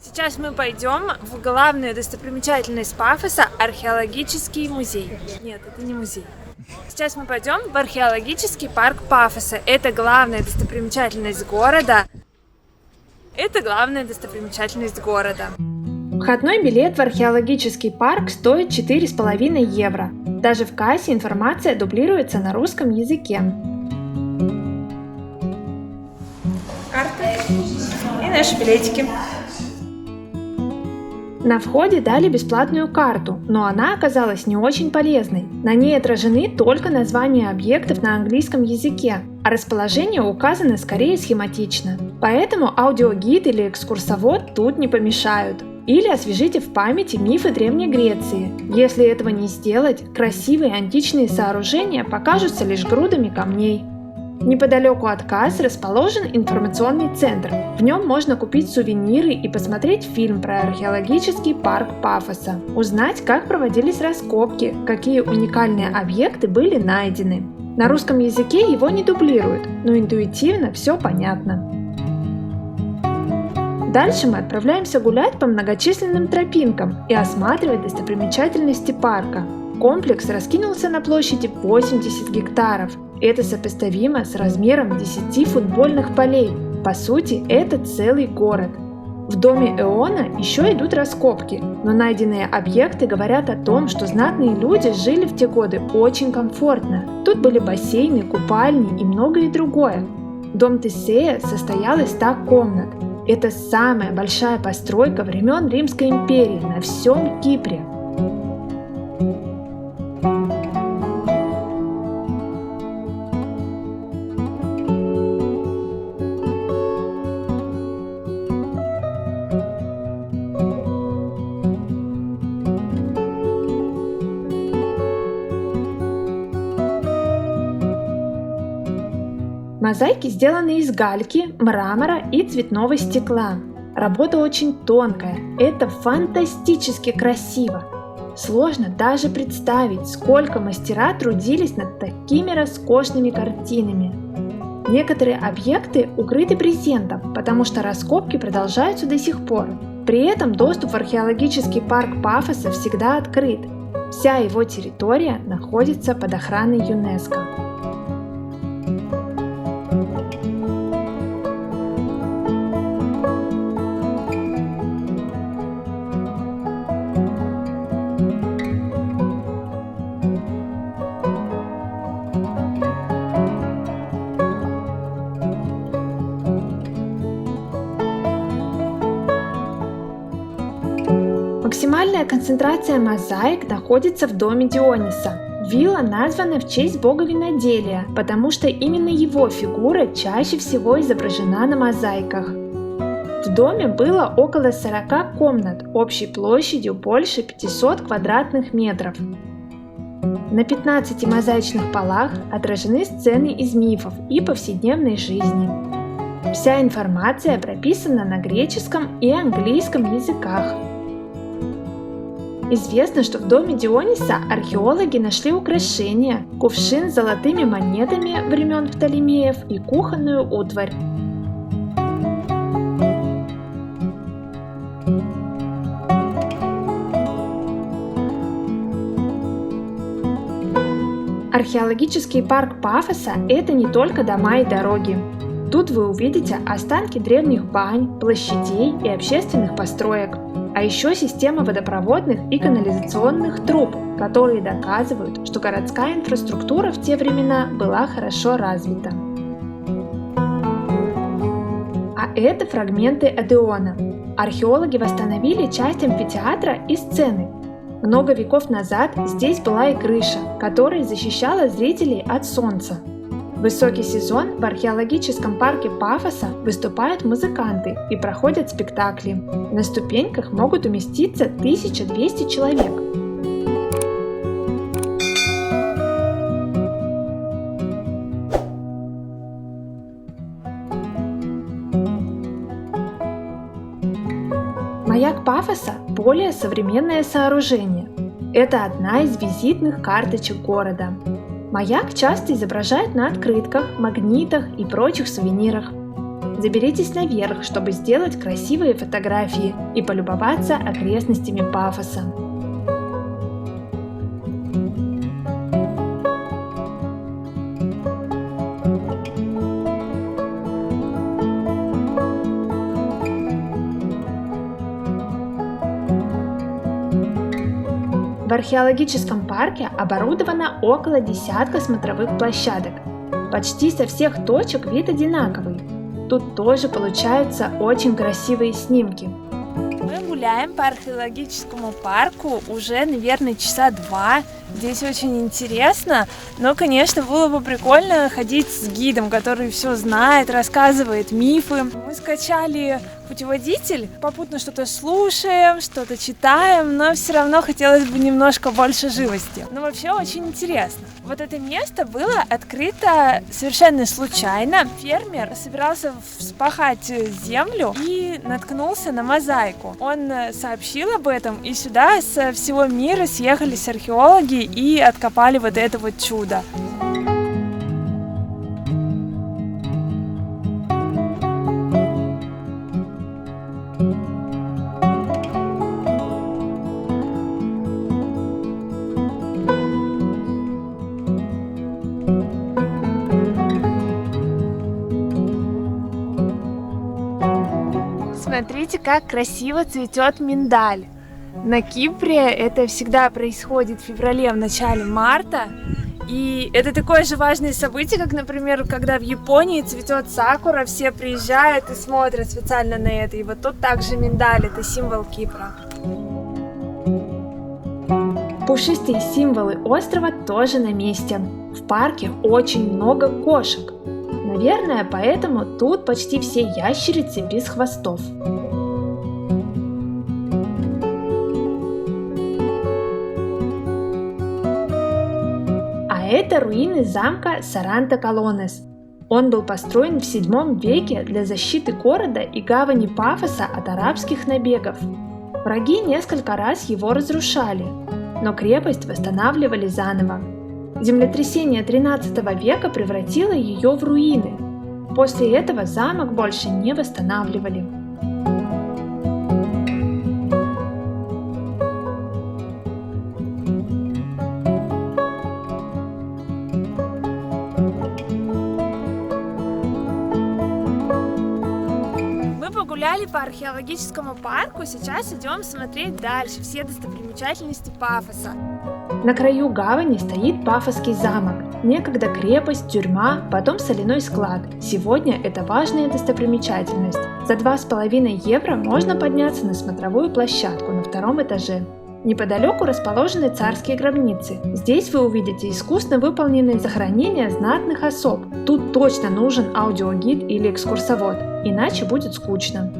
Сейчас мы пойдем в главную достопримечательность Пафоса – археологический музей. Нет, это не музей. Сейчас мы пойдем в археологический парк Пафоса. Это главная достопримечательность города. Входной билет в археологический парк стоит 4,5 евро. Даже в кассе информация дублируется на русском языке. Карта и наши билетики. На входе дали бесплатную карту, но она оказалась не очень полезной. На ней отражены только названия объектов на английском языке, а расположение указано скорее схематично. Поэтому аудиогид или экскурсовод тут не помешают. Или освежите в памяти мифы Древней Греции. Если этого не сделать, красивые античные сооружения покажутся лишь грудами камней. Неподалеку от касс расположен информационный центр. В нем можно купить сувениры и посмотреть фильм про археологический парк Пафоса. Узнать, как проводились раскопки, какие уникальные объекты были найдены. На русском языке его не дублируют, но интуитивно все понятно. Дальше мы отправляемся гулять по многочисленным тропинкам и осматривать достопримечательности парка. Комплекс раскинулся на площади 80 гектаров. Это сопоставимо с размером 10 футбольных полей. По сути, это целый город. В доме Эона еще идут раскопки, но найденные объекты говорят о том, что знатные люди жили в те годы очень комфортно. Тут были бассейны, купальни и многое другое. Дом Тесея состоял из 100 комнат. Это самая большая постройка времен Римской империи на всем Кипре. Мозаики сделаны из гальки, мрамора и цветного стекла. Работа очень тонкая, это фантастически красиво. Сложно даже представить, сколько мастера трудились над такими роскошными картинами. Некоторые объекты укрыты брезентом, потому что раскопки продолжаются до сих пор. При этом доступ в археологический парк Пафоса всегда открыт. Вся его территория находится под охраной ЮНЕСКО. Максимальная концентрация мозаик находится в доме Диониса. Вилла названа в честь бога виноделия, потому что именно его фигура чаще всего изображена на мозаиках. В доме было около 40 комнат, общей площадью больше 500 квадратных метров. На 15 мозаичных полах отражены сцены из мифов и повседневной жизни. Вся информация прописана на греческом и английском языках. Известно, что в доме Диониса археологи нашли украшения, кувшин с золотыми монетами времен Птолемеев и кухонную утварь. Археологический парк Пафоса – это не только дома и дороги. Тут вы увидите останки древних бань, площадей и общественных построек. А еще система водопроводных и канализационных труб, которые доказывают, что городская инфраструктура в те времена была хорошо развита. А это фрагменты Одеона. Археологи восстановили часть амфитеатра и сцены. Много веков назад здесь была и крыша, которая защищала зрителей от солнца. В высокий сезон в археологическом парке Пафоса выступают музыканты и проходят спектакли. На ступеньках могут уместиться 1200 человек. Маяк Пафоса – более современное сооружение. Это одна из визитных карточек города. Маяк часто изображают на открытках, магнитах и прочих сувенирах. Заберитесь наверх, чтобы сделать красивые фотографии и полюбоваться окрестностями Пафоса. В археологическом парке оборудовано около десятка смотровых площадок. Почти со всех точек вид одинаковый. Тут тоже получаются очень красивые снимки. Мы гуляем по археологическому парку уже, наверное, часа 2. Здесь очень интересно, но, конечно, было бы прикольно ходить с гидом, который все знает, рассказывает мифы. Мы скачали путеводитель, попутно что-то слушаем, что-то читаем, но все равно хотелось бы немножко больше живости. Но вообще очень интересно. Вот это место было открыто совершенно случайно. Фермер собирался вспахать землю и наткнулся на мозаику. Он сообщил об этом, и сюда со всего мира съехались археологи и откопали вот это вот чудо. Смотрите, как красиво цветет миндаль. На Кипре это всегда происходит в феврале, в начале марта. И это такое же важное событие, как, например, когда в Японии цветет сакура, все приезжают и смотрят специально на это. И вот тут также миндаль, это символ Кипра. Пушистые символы острова тоже на месте. В парке очень много кошек. Наверное, поэтому тут почти все ящерицы без хвостов. А это руины замка Саранта-Колонес. Он был построен в 7 веке для защиты города и гавани Пафоса от арабских набегов. Враги несколько раз его разрушали, но крепость восстанавливали заново. Землетрясение XIII века превратило ее в руины. После этого замок больше не восстанавливали. Мы погуляли по археологическому парку, сейчас идем смотреть дальше все достопримечательности Пафоса. На краю гавани стоит Пафосский замок. Некогда крепость, тюрьма, потом соляной склад. Сегодня это важная достопримечательность. За 2,5 евро можно подняться на смотровую площадку на 2 этаже. Неподалеку расположены царские гробницы. Здесь вы увидите искусно выполненные захоронения знатных особ. Тут точно нужен аудиогид или экскурсовод, иначе будет скучно.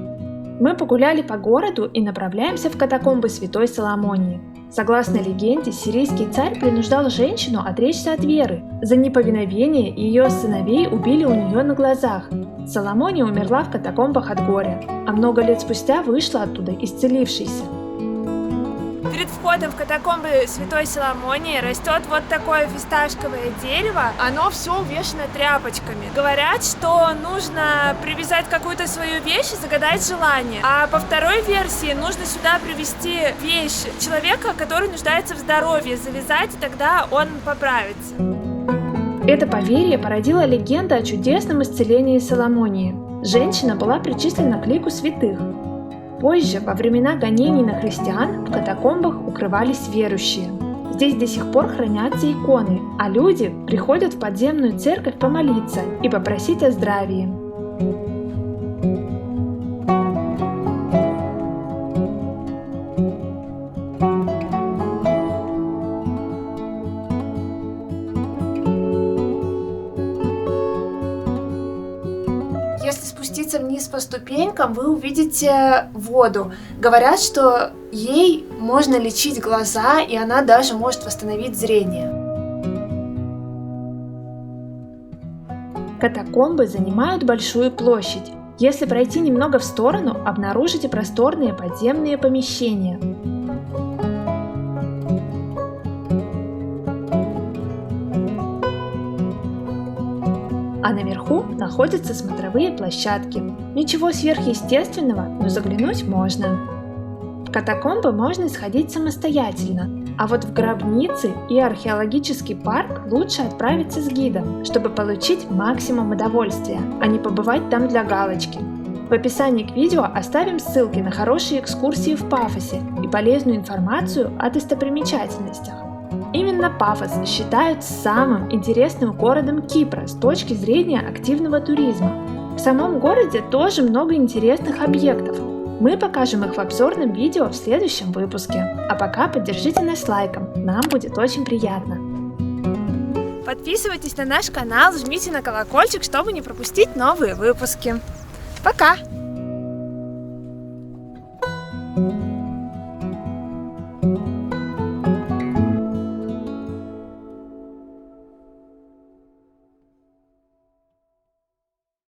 Мы погуляли по городу и направляемся в катакомбы Святой Соломонии. Согласно легенде, сирийский царь принуждал женщину отречься от веры. За неповиновение ее сыновей убили у нее на глазах. Соломония умерла в катакомбах от горя, а много лет спустя вышла оттуда исцелившейся. Перед входом в катакомбы Святой Соломонии растет вот такое фисташковое дерево. Оно все увешано тряпочками. Говорят, что нужно привязать какую-то свою вещь и загадать желание. А по второй версии нужно сюда привезти вещь человека, который нуждается в здоровье, завязать, и тогда он поправится. Это поверье породило легенду о чудесном исцелении Соломонии. Женщина была причислена к лику святых. Позже, во времена гонений на христиан, в катакомбах укрывались верующие. Здесь до сих пор хранятся иконы, а люди приходят в подземную церковь помолиться и попросить о здравии. Если спуститься вниз по ступенькам, вы увидите воду. Говорят, что ей можно лечить глаза, и она даже может восстановить зрение. Катакомбы занимают большую площадь. Если пройти немного в сторону, обнаружите просторные подземные помещения. а наверху находятся смотровые площадки. Ничего сверхъестественного, но заглянуть можно. В катакомбы можно сходить самостоятельно, а вот в гробницы и археологический парк лучше отправиться с гидом, чтобы получить максимум удовольствия, а не побывать там для галочки. В описании к видео оставим ссылки на хорошие экскурсии в Пафосе и полезную информацию о достопримечательностях. Именно Пафос считают самым интересным городом Кипра с точки зрения активного туризма. В самом городе тоже много интересных объектов. Мы покажем их в обзорном видео в следующем выпуске. А пока поддержите нас лайком, нам будет очень приятно. Подписывайтесь на наш канал, жмите на колокольчик, чтобы не пропустить новые выпуски. Пока!